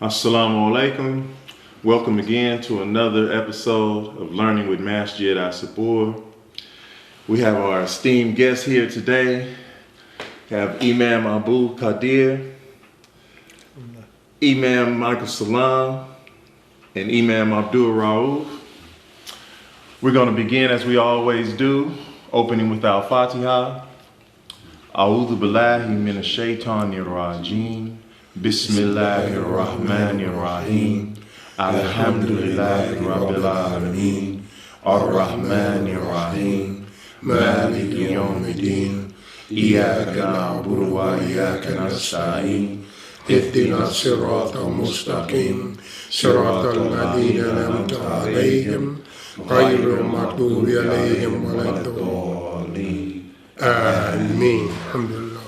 Assalamu alaikum. Welcome again to another episode of Learning with Masjid Asabur. We have our esteemed guests here today. We have Imam Abu Qadir, Imam Michael Salam, and Imam Abdul Rauf. We're going to begin as we always do, opening with our Fatiha. A'udhu billahi minash shaitanir rajim. Bismillahir Rahmanir Rahim. Alhamdulillahi Rabbil Alameen. Ar-Rahmanir Rahim. Maliki Yawmiddin. Iyyaka na'budu wa iyyaka nasta'in. Ihdina siratal mustaqim. Siratal ladhina an'amta alayhim. Ghayril maghdubi alayhim waladdallin. Ameen. Alhamdulillah.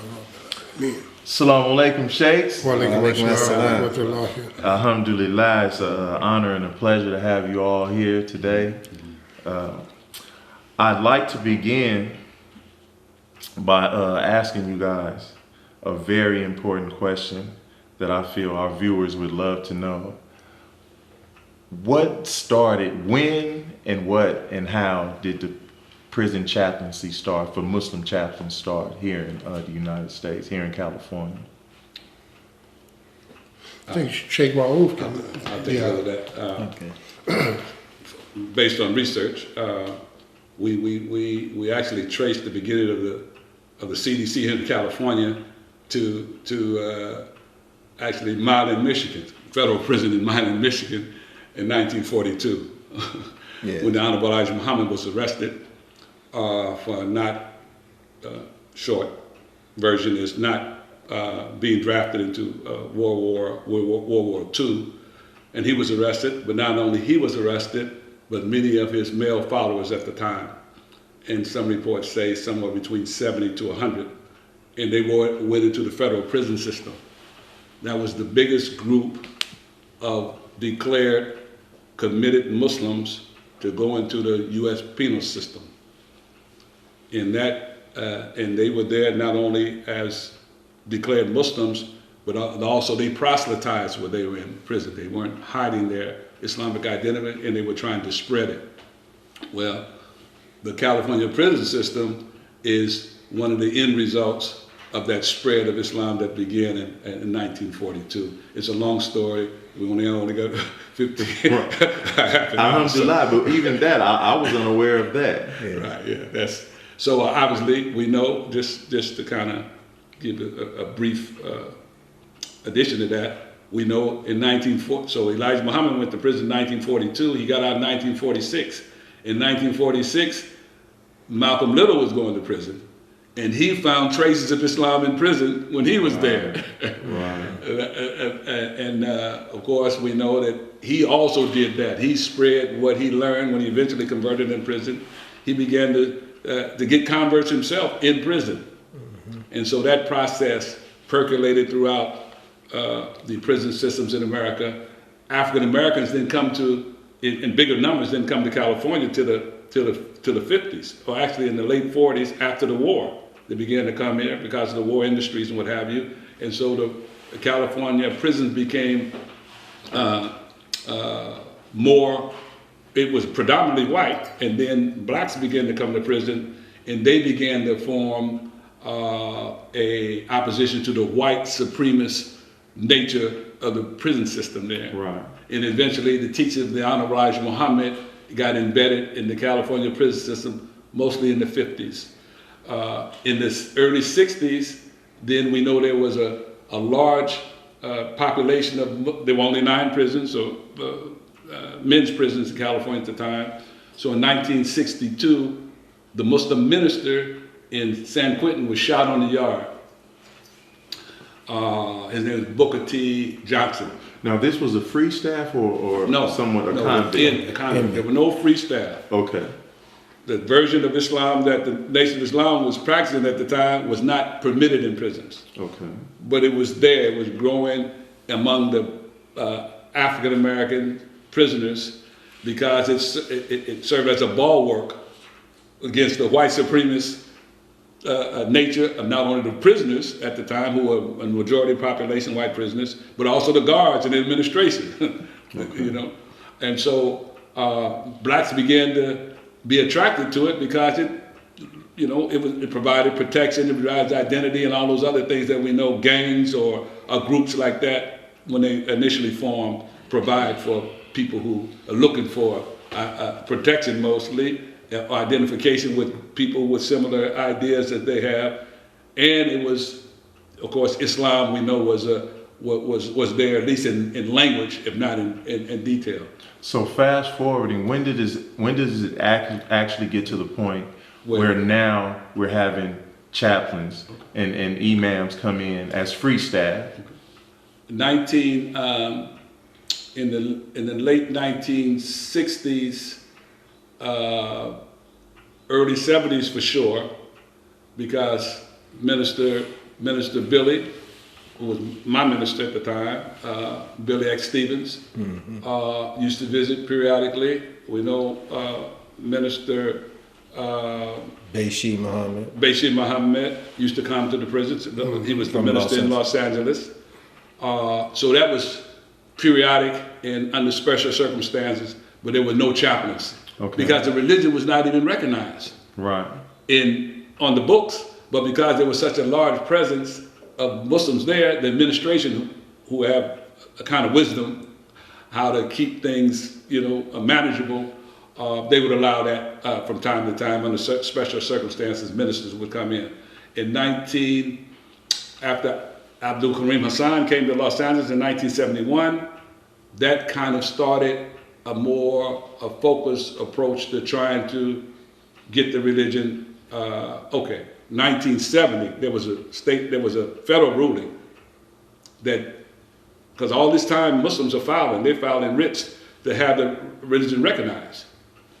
Ameen. Assalamu alaikum, Sheikhs. Wa alaikum assalam. Alhamdulillah, it's an honor and a pleasure to have you all here today. I'd like to begin by asking you guys a very important question that I feel our viewers would love to know. What started, when and what and how did the prison chaplaincy start, for Muslim chaplains start here in the United States, here in California? I think Sheikh Rauf can. I'll take care of that. Okay. Based on research, we actually traced the beginning of the CDC here in California to actually Milan, Michigan, federal prison in Milan, Michigan, in 1942, when the Honorable Elijah Muhammad was arrested for not short version is not being drafted into World War II, and he was arrested. But not only he was arrested, but many of his male followers at the time, and some reports say somewhere between 70 to 100, and they went into the federal prison system. That was the biggest group of declared committed Muslims to go into the U.S. penal system. And they were there not only as declared Muslims, but also they proselytized when they were in prison. They weren't hiding their Islamic identity, and they were trying to spread it. Well, the California prison system is one of the end results of that spread of Islam that began in 1942. It's a long story. We only got 50. Alhamdulillah, but even that, I was unaware of that. Yeah. Right, yeah. So obviously we know, just to kind of give a brief addition to that, we know in 1940, so Elijah Muhammad went to prison in 1942, he got out in 1946. In 1946, Malcolm Little was going to prison, and he found traces of Islam in prison when he was there. Right. And of course we know that he also did that. He spread what he learned when he eventually converted in prison. He began to get converts himself in prison. Mm-hmm. And so that process percolated throughout the prison systems in America. African Americans then come to, in bigger numbers, then come to California to the 50s, or actually in the late 40s after the war. They began to come here because of the war industries and what have you. And so the California prisons became more, it was predominantly white, and then blacks began to come to prison, and they began to form a opposition to the white supremacist nature of the prison system there. Right. And eventually the teaching of the Honorable Elijah Muhammad got embedded in the California prison system, mostly in the 50s. In the early 60s, then we know there was a large population of, there were only 9 prisons, so men's prisons in California at the time. So in 1962, the Muslim minister in San Quentin was shot on the yard. His name was Booker T. Johnson. Now, this was a free staff or No, somewhat a no, convict? in the convict. There were no free staff. Okay. The version of Islam that the Nation of Islam was practicing at the time was not permitted in prisons. Okay. But it was there, it was growing among the African American prisoners because it served as a bulwark against the white supremacist nature of not only the prisoners at the time, who were a majority population white prisoners, but also the guards and the administration. You know, and so blacks began to be attracted to it because it provided protection, it provides identity, and all those other things that we know gangs or groups like that, when they initially formed, provide for people who are looking for protection mostly, or identification with people with similar ideas that they have. And it was, of course, Islam, we know, was there, at least in language, if not in detail. So fast forwarding, when does it actually get to the point where now we're having chaplains and imams come in as free staff? In the late 1960s, early 70s for sure, because Minister Billy, who was my minister at the time, Billy X. Stevens, used to visit periodically. We know Minister Bashir Muhammad used to come to the prisons. He was the minister in Los Angeles. So that was periodic and under special circumstances, but there were no chaplains because the religion was not even recognized on the books. But because there was such a large presence of Muslims there, the administration, who have a kind of wisdom how to keep things, manageable, they would allow that from time to time under special circumstances. Ministers would come in. After Abdul Karim Hassan came to Los Angeles in 1971, that kind of started a more focused approach to trying to get the religion. 1970, there was a federal ruling that, because all this time Muslims are filing, they filed in writs to have the religion recognized,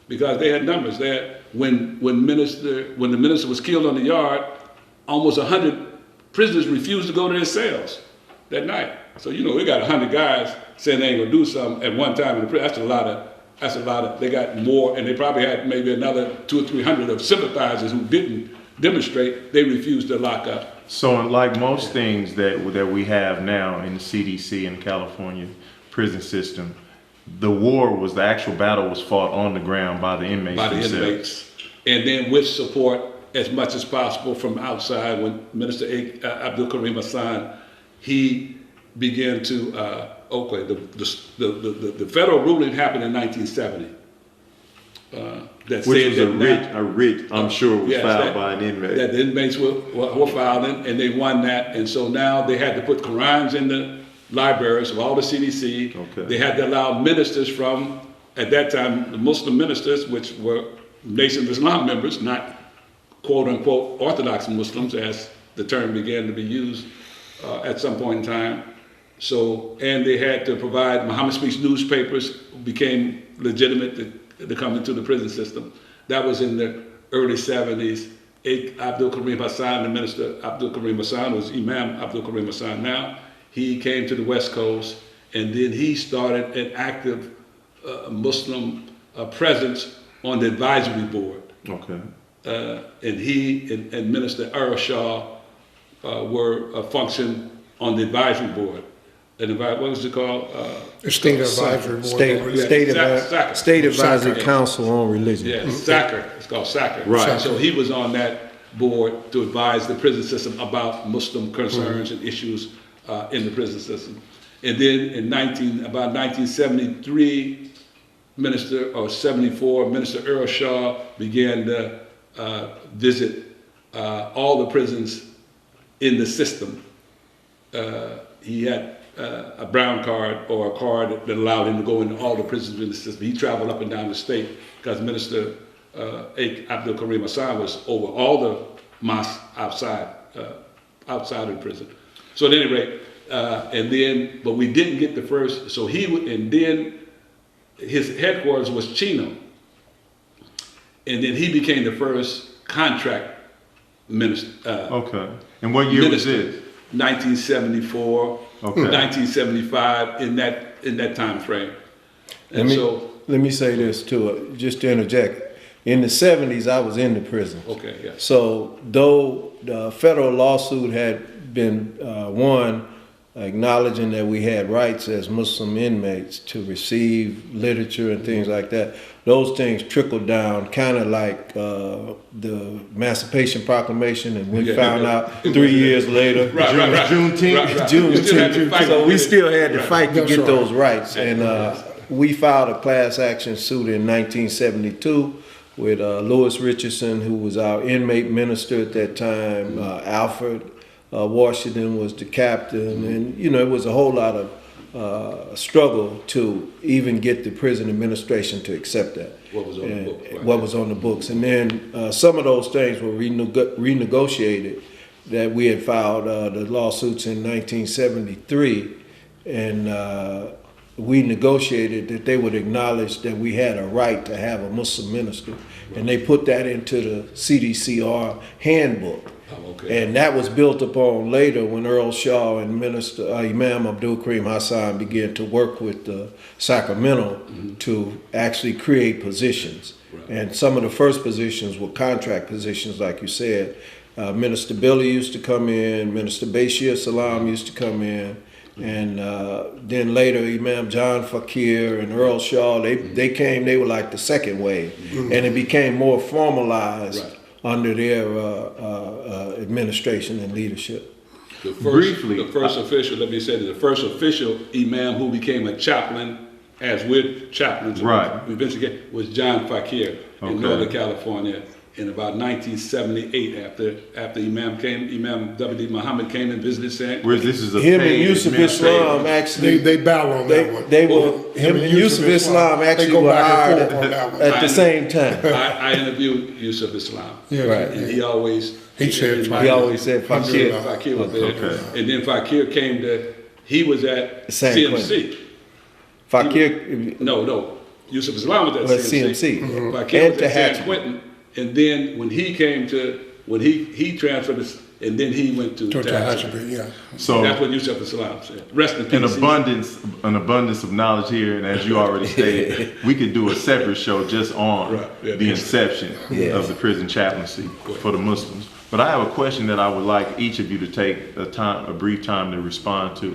because they had numbers. When the minister was killed on the yard, almost 100 prisoners refused to go to their cells that night. So we got 100 guys saying they ain't gonna do something at one time in the prison. That's a lot of. They got more, and they probably had maybe another 200 or 300 of sympathizers who didn't demonstrate. They refused to lock up. So, like most things that we have now in the CDC and California prison system, the actual battle was fought on the ground by the inmates themselves. And then with support as much as possible from outside. When Minister Abdul Karim Hassan, he began to, the federal ruling happened in 1970. Which was a writ, I'm sure, was filed by an inmate. That the inmates were filing, and they won that. And so now they had to put Qurans in the libraries of all the CDC. They had to allow ministers from, at that time, the Muslim ministers, which were Nation of Islam members, not quote-unquote Orthodox Muslims, as the term began to be used at some point in time. So, and they had to provide Muhammad Speaks newspapers, became legitimate to come into the prison system. That was in the early 70s. Abdul Karim Hassan, the minister Abdul Karim Hassan, was Imam Abdul Karim Hassan now. He came to the West Coast, and then he started an active Muslim presence on the advisory board. And he and Minister Earl Shaw were functioned on the advisory board. And what was it called? The State Advisory Board. State Advisory Council on Religion. Yeah, SACR. It's called SACR. Right. So he was on that board to advise the prison system about Muslim concerns and issues in the prison system. And then in about 1973, Minister Earl Shaw began to visit all the prisons in the system. He had a brown card, or a card that allowed him to go into all the prisons in the system. He traveled up and down the state because Minister Abdul Karim Hassan was over all the mosques outside of the prison. So at any rate, but we didn't get the first. So and then his headquarters was Chino, and then he became the first contract minister. And what year was this? 1974, 1975, in that time frame. Let me say this too, just to interject. In the 70s, I was in the prison. Okay, yeah. So though the federal lawsuit had been won, acknowledging that we had rights as Muslim inmates to receive literature and things like that, those things trickled down, kind of like the Emancipation Proclamation, and we found out 3 years later, Right. Juneteenth. Juneteenth. So we still had to fight to That's get right. those rights, and we filed a class action suit in 1972 with Lewis Richardson, who was our inmate minister at that time. Alfred Washington was the captain, and it was a whole lot of struggle to even get the prison administration to accept that. What was on the book, right. What was on the books, and then some of those things were renegotiated. That we had filed the lawsuits in 1973, and we negotiated that they would acknowledge that we had a right to have a Muslim minister, and they put that into the CDCR handbook. Oh, okay. And that was built upon later when Earl Shaw and Minister Imam Abdul Karim Hassan began to work with Sacramento to actually create positions. Right. And some of the first positions were contract positions, like you said. Minister Billy used to come in, Minister Bashir Salam used to come in, and then later Imam John Fakir and Earl Shaw, they came, they were like the second wave, and it became more formalized. Right. Under their administration and leadership. The first, Briefly, the first official, let me say that the first official imam who became a chaplain, as with chaplains, Right. we eventually was John Fakir in Okay. Northern California in about 1978 after Imam W.D. Muhammad came and visited San. Whereas this is a Him and paid Yusuf administrative- Islam actually, They battle on that one. they were, him and Yusuf Islam they actually go were back and hired forth on that one. at the same time. I interviewed Yusuf Islam, Yeah, Right. and he always He said and He always said Fakir. Fakir was there, Okay. and then Fakir came to. He was at San CMC. Fakir, No. Yusuf Islam was at Well, CMC. CMC. Fakir And was at Tehachapi. San Quentin, and then when he came to, when he transferred, and then he went to To Tehachapi. Tehachapi, yeah. So That's what Yusuf Islam said. Rest in peace. an abundance of knowledge here, and as you already stated, we could do a separate show just on Right, yeah, the yeah. inception of the prison chaplaincy for the Muslims. But I have a question that I would like each of you to take a brief time to respond to.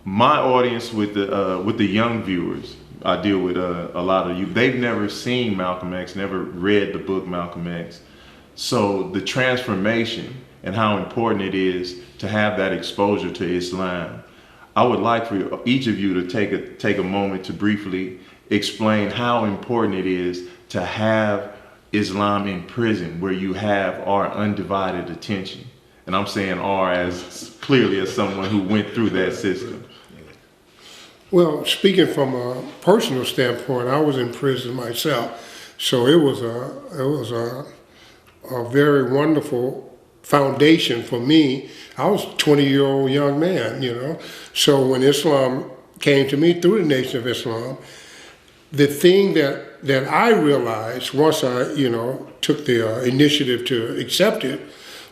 My audience with the young viewers, I deal with a lot of you. They've never seen Malcolm X, never read the book Malcolm X. So the transformation and how important it is to have that exposure to Islam. I would like for each of you to take a moment to briefly explain how important it is to have Islam in prison, where you have our undivided attention. And I'm saying our as clearly as someone who went through that system. Well, speaking from a personal standpoint, I was in prison myself, so it was a very wonderful foundation for me. I was a 20-year-old young man, So when Islam came to me through the Nation of Islam, the thing that I realized once I, took the initiative to accept it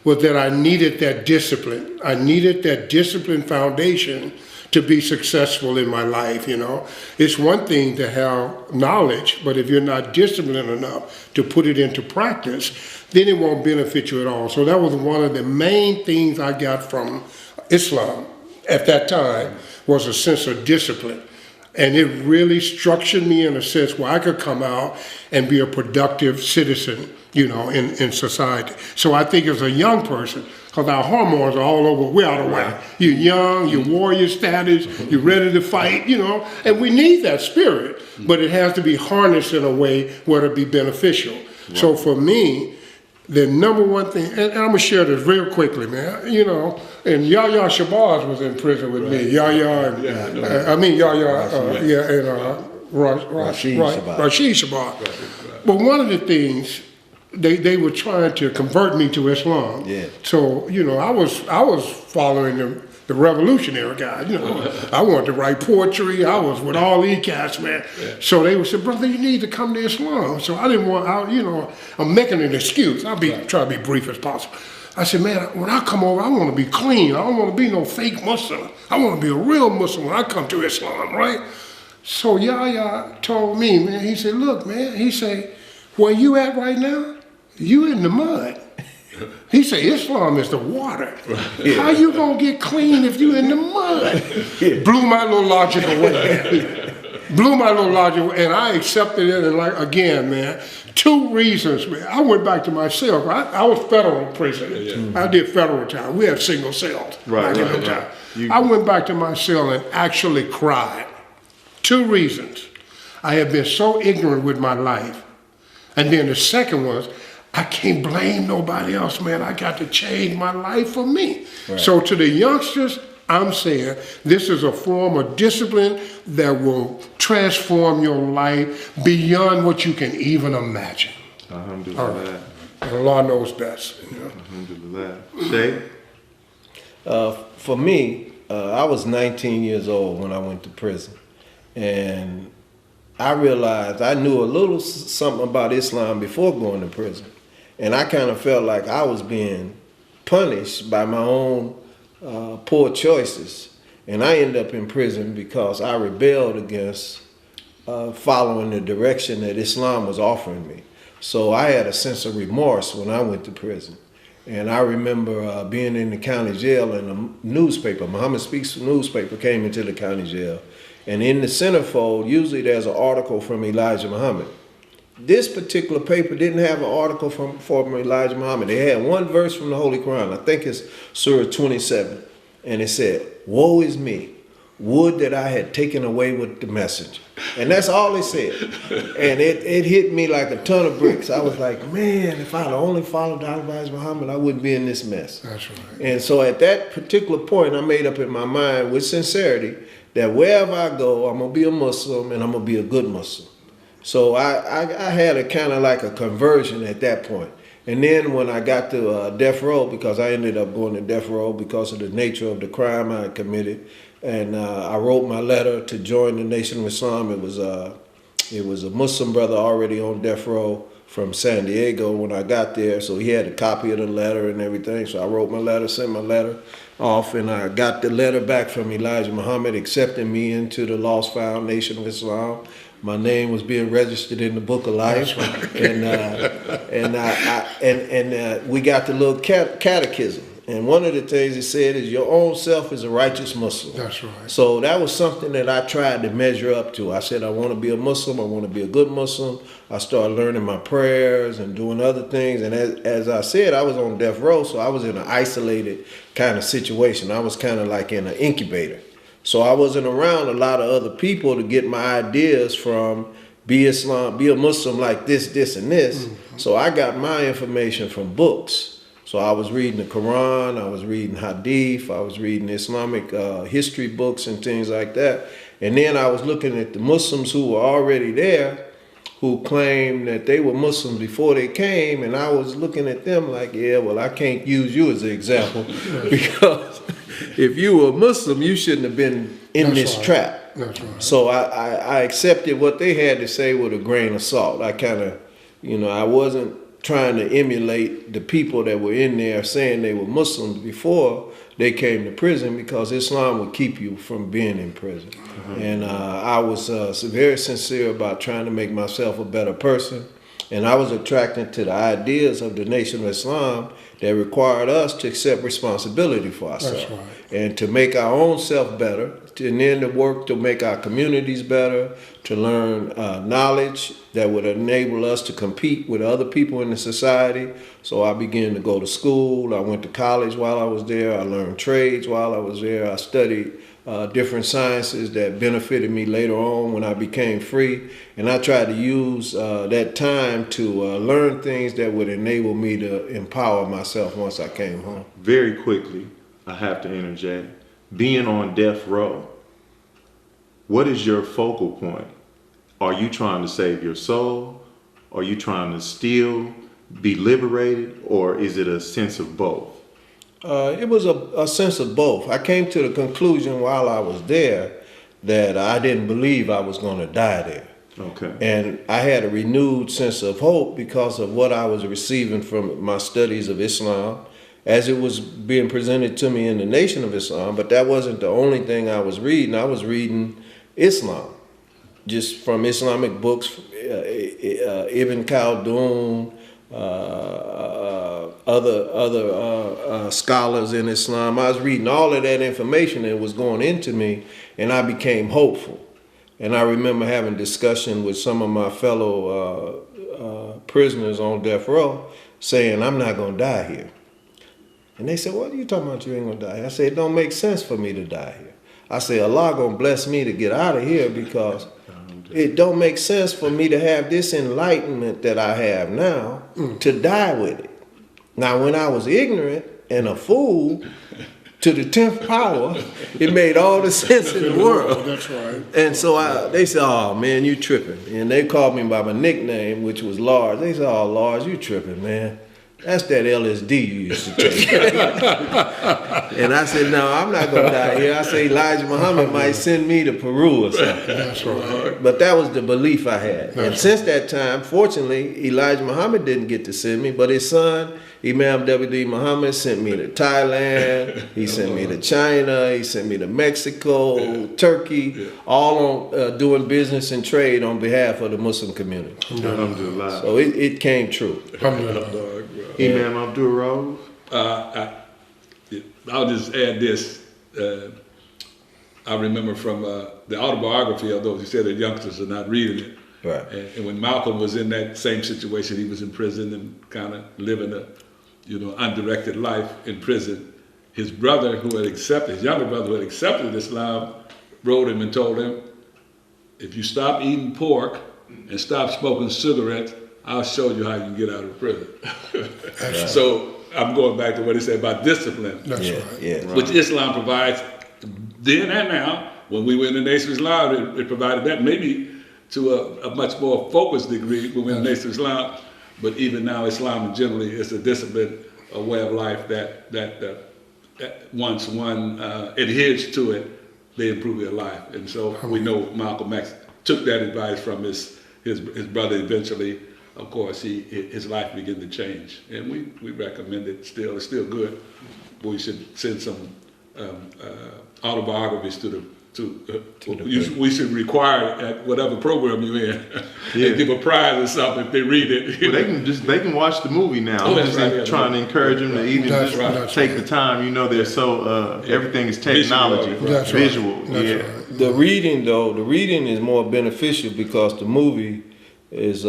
was that I needed that discipline. I needed that discipline foundation to be successful in my life, It's one thing to have knowledge, but if you're not disciplined enough to put it into practice, then it won't benefit you at all. So that was one of the main things I got from Islam at that time, was a sense of discipline. And it really structured me in a sense where I could come out and be a productive citizen, in society. So I think as a young person, because our hormones are all over, we're out of whack. You're young, you're warrior status, you're ready to fight, and we need that spirit, but it has to be harnessed in a way where it'll be beneficial. Right. So for me, the number one thing, and I'm gonna share this real quickly, man, and Yahya Shabazz was in prison with me. Yahya, Rashid Shabazz. But one of the things, they were trying to convert me to Islam. Yeah. So, I was following the revolutionary guy. I wanted to write poetry. I was with all these cats, man. Yeah. So they would say, brother, you need to come to Islam. So I didn't want, I'm making an excuse. I'll try to be brief as possible. I said, man, when I come over, I want to be clean. I don't want to be no fake Muslim. I want to be a real Muslim when I come to Islam, right? So Yahya told me, man, he said, look, man, he said, where you at right now? You in the mud. He said, Islam is the water. How you gonna get clean if you in the mud? Blew my little logic away. Blew my little logic away, and I accepted it. And like again, man, 2 reasons, man. I went back to my cell. I was federal prison. I did federal time. We had single cells back in the time. I went back to my cell and actually cried. 2 reasons. I had been so ignorant with my life. And then the second was, I can't blame nobody else, man. I got to change my life for me. Right. So to the youngsters, I'm saying this is a form of discipline that will transform your life beyond what you can even imagine. Alhamdulillah. All right. And Allah knows best. You know? Alhamdulillah. Shay? For me, I was 19 years old when I went to prison. And I realized I knew a little something about Islam before going to prison. And I kind of felt like I was being punished by my own poor choices. And I ended up in prison because I rebelled against following the direction that Islam was offering me. So I had a sense of remorse when I went to prison. And I remember being in the county jail, and a newspaper, Muhammad Speaks newspaper, came into the county jail. And in the centerfold, usually there's an article from Elijah Muhammad. This particular paper didn't have an article from Elijah Muhammad. They had 1 verse from the Holy Quran. I think it's Surah 27. And it said, "Woe is me. Would that I had taken away with the messenger." And that's all it said. And it hit me like a ton of bricks. I was like, man, if I'd only followed Elijah Muhammad, I wouldn't be in this mess. That's right. And so at that particular point, I made up in my mind with sincerity that wherever I go, I'm going to be a Muslim, and I'm going to be a good Muslim. So I had a kind of like a conversion at that point. And then when I got to death row, because I ended up going to death row because of the nature of the crime I had committed, and I wrote my letter to join the Nation of Islam. It was a Muslim brother already on death row from San Diego when I got there, so he had a copy of the letter and everything. So I wrote my letter, sent my letter off, and I got the letter back from Elijah Muhammad accepting me into the Lost Found Nation of Islam. My name was being registered in the Book of Life, and we got the little catechism. And one of the things it said is, your own self is a righteous Muslim. That's right. So that was something that I tried to measure up to. I said, I want to be a Muslim. I want to be a good Muslim. I started learning my prayers and doing other things. And as I said, I was on death row, so I was in an isolated kind of situation. I was kind of like in an incubator. So I wasn't around a lot of other people to get my ideas from, be Islam, be a Muslim like this, and this. Mm-hmm. So I got my information from books. So I was reading the Quran, I was reading Hadith, I was reading Islamic history books and things like that. And then I was looking at the Muslims who were already there, who claimed that they were Muslims before they came, and I was looking at them like, yeah, well, I can't use you as an example, because if you were a Muslim, you shouldn't have been in this trap. That's right. So I accepted what they had to say with a grain of salt. I kind of, I wasn't trying to emulate the people that were in there saying they were Muslims before they came to prison, because Islam would keep you from being in prison. Mm-hmm. And I was very sincere about trying to make myself a better person. And I was attracted to the ideas of the Nation of Islam that required us to accept responsibility for ourselves. Right. And to make our own self better, and then to work to make our communities better, to learn knowledge that would enable us to compete with other people in the society. So I began to go to school. I went to college while I was there. I learned trades while I was there. I studied different sciences that benefited me later on when I became free. And I tried to use that time to learn things that would enable me to empower myself once I came home. Very quickly, I have to interject. Being on death row, what is your focal point? Are you trying to save your soul? Are you trying to still be liberated? Or is it a sense of both? It was a sense of both. I came to the conclusion while I was there that I didn't believe I was going to die there. Okay. And I had a renewed sense of hope because of what I was receiving from my studies of Islam as it was being presented to me in the Nation of Islam. But that wasn't the only thing I was reading. I was reading Islam, just from Islamic books Ibn Khaldun, other scholars in Islam. I was reading all of that information that was going into me, and I became hopeful. And I remember having discussion with some of my fellow prisoners on death row, saying, I'm not going to die here. And they said, what are you talking about, you ain't going to die here? I said, it don't make sense for me to die here. I said, Allah going to bless me to get out of here, because it don't make sense for me to have this enlightenment that I have now to die with it. Now, when I was ignorant and a fool to the 10th power, it made all the sense in the world. That's right. And so they said, oh, man, you tripping. And they called me by my nickname, which was Large. They said, oh, Large, you tripping, man. That's that LSD you used to take. And I said, no, I'm not going to die here. I said, Elijah Muhammad might send me to Peru or something. That's right. But that was the belief I had. And since that time, fortunately, Elijah Muhammad didn't get to send me, but his son, Imam W.D. Muhammad, sent me to Thailand, he sent me to China, he sent me to Mexico, Turkey, all on doing business and trade on behalf of the Muslim community. Alhamdulillah. So it came true. Alhamdulillah. Imam Abdul Rauf. I'll just add this. I remember from the autobiography, although he said that youngsters are not reading it. Right. And when Malcolm was in that same situation, he was in prison and kind of living a, undirected life in prison. His brother, his younger brother who had accepted Islam, wrote him and told him, if you stop eating pork and stop smoking cigarettes, I'll show you how you can get out of prison. Right. So I'm going back to what he said about discipline, That's right. Yeah. which Islam provides then and now. When we were in the Nation of Islam, it provided that, maybe to a much more focused degree when we were in the Nation of Islam. But even now, Islam generally is a discipline, a way of life that once one adheres to it, they improve their life. And so we know Malcolm X took that advice from his brother eventually. Of course, his life began to change, and we recommend it still. It's still good. We should send some autobiographies we should require it at whatever program you're in, and give a prize or something if they read it. Well, they can watch the movie now. Oh, I'm that's just right, yeah, trying to encourage them to even That's just right. take the time. They're so everything is technology, That's right. visual. That's Yeah. right. The reading is more beneficial because the movie is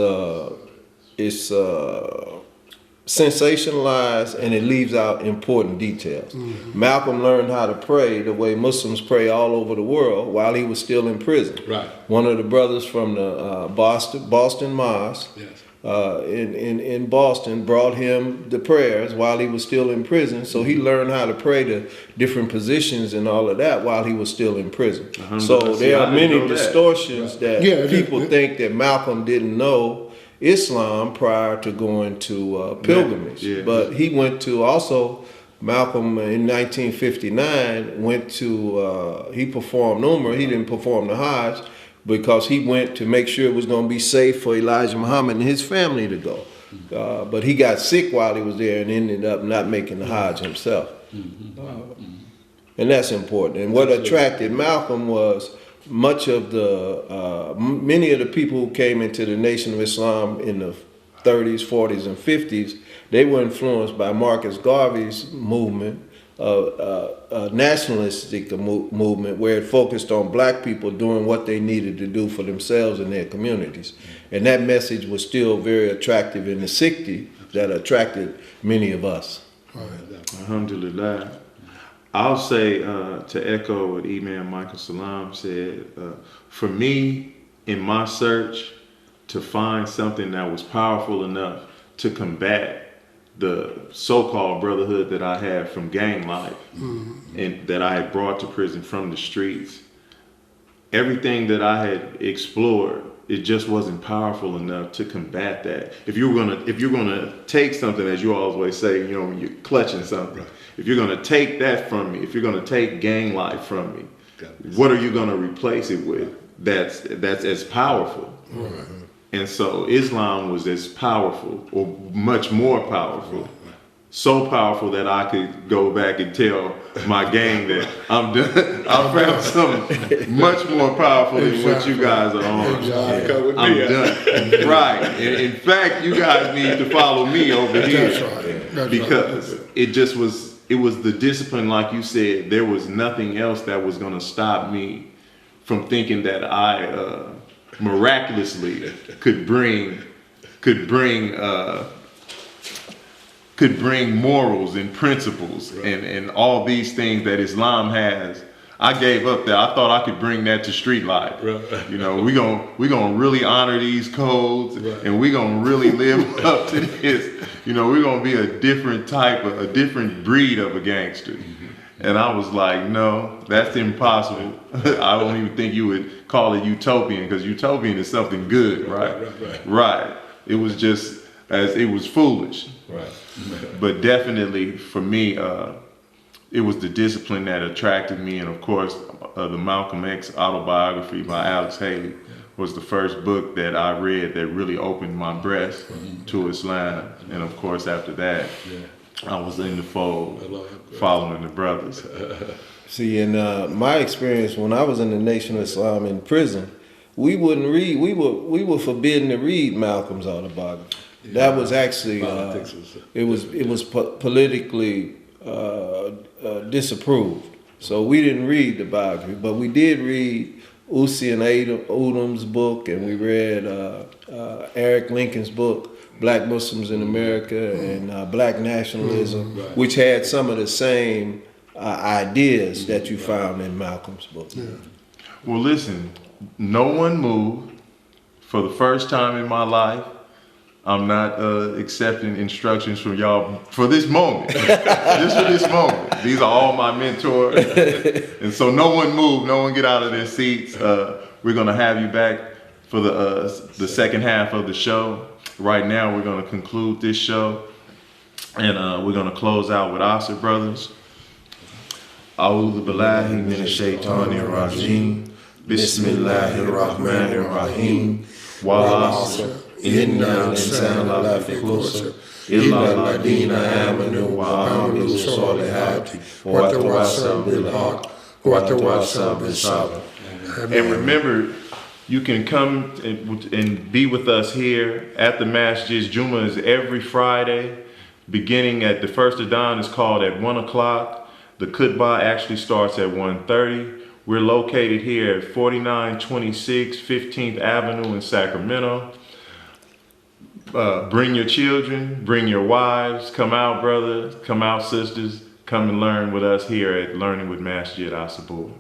sensationalized and it leaves out important details. Mm-hmm. Malcolm learned how to pray the way Muslims pray all over the world while he was still in prison. Right. One of the brothers from the Boston Mosque Yes. in Boston brought him the prayers while he was still in prison. So he learned how to pray the different positions and all of that while he was still in prison. So See, there I are didn't many know that. distortions that Yeah, people think that Malcolm didn't know Islam prior to going to pilgrimage. Yeah. But he went to also, Malcolm in 1959 went to, he performed Umrah, he didn't perform the Hajj because he went to make sure it was going to be safe for Elijah Muhammad and his family to go. But he got sick while he was there and ended up not making the Hajj himself. And that's important. And what attracted Malcolm was much of many of the people who came into the Nation of Islam in the 30s, 40s, and 50s, they were influenced by Marcus Garvey's movement, a nationalistic movement where it focused on black people doing what they needed to do for themselves and their communities. And that message was still very attractive in the 60s that attracted many of us. Alhamdulillah. I'll say to echo what Imam Michael Salam said, for me, in my search to find something that was powerful enough to combat the so-called brotherhood that I had from gang life and that I had brought to prison from the streets, everything that I had explored, it just wasn't powerful enough to combat that. If you're gonna take something, as you always say, when you're clutching something, right. If you're gonna take that from me, if you're gonna take gang life from me, what are you gonna replace it with that's as powerful? Right. And so Islam was as powerful, or much more powerful. Right. so powerful that I could go back and tell my gang that I'm done. I found something much more powerful than what you guys are on. Exactly. Come with I'm me, huh? done. Right. In fact, you guys need to follow me over here. That's right. That's Because right. it was the discipline, like you said. There was nothing else that was going to stop me from thinking that I miraculously could bring morals and principles and all these things that Islam has. I gave up that. I thought I could bring that to street life. Right. You know, we gonna really honor these codes, Right. and we gonna really live up to this. You know, we're gonna be a different breed of a gangster. And I was like, no, that's impossible. I don't even think you would call it utopian, because utopian is something good, right? Right. It was just it was foolish. Right. But definitely for me, it was the discipline that attracted me, and of course, the Malcolm X autobiography by Alex Haley was the first book that I read that really opened my breast to Islam. And of course, after that, I was in the fold, following the brothers. See, in my experience, when I was in the Nation of Islam in prison, we wouldn't read. We were forbidden to read Malcolm's autobiography. That was actually it was politically disapproved. So we didn't read the biography, but we did read Uzi and Odom's book, and we read Eric Lincoln's book, Black Muslims in America, and Black Nationalism, which had some of the same ideas that you found in Malcolm's book. Well, listen, no one moved. For the first time in my life, I'm not accepting instructions from y'all for this moment. Just for this moment. These are all my mentors. And so no one moved, no one get out of their seats. We're gonna have you back for the second half of the show. Right now, we're gonna conclude this show, and we're gonna close out with Asr Brothers. A'udhu billahi minash shaitanir rajim. Bismillahir rahmanir rahim. Wal asr. Inna al-insana lafi khusr. Illa alladhina amanu wa amilu salihati wa tawasaw bil haqq wa tawasaw bis sabr. And remember, you can come and be with us here at the Masjid. Juma is every Friday, beginning at the first Adhan is called at 1 o'clock. The Khutbah actually starts at 1:30. We're located here at 4926 15th Avenue in Sacramento. Bring your children, bring your wives, come out brothers, come out sisters, come and learn with us here at Learning with Masjid Al Sabur.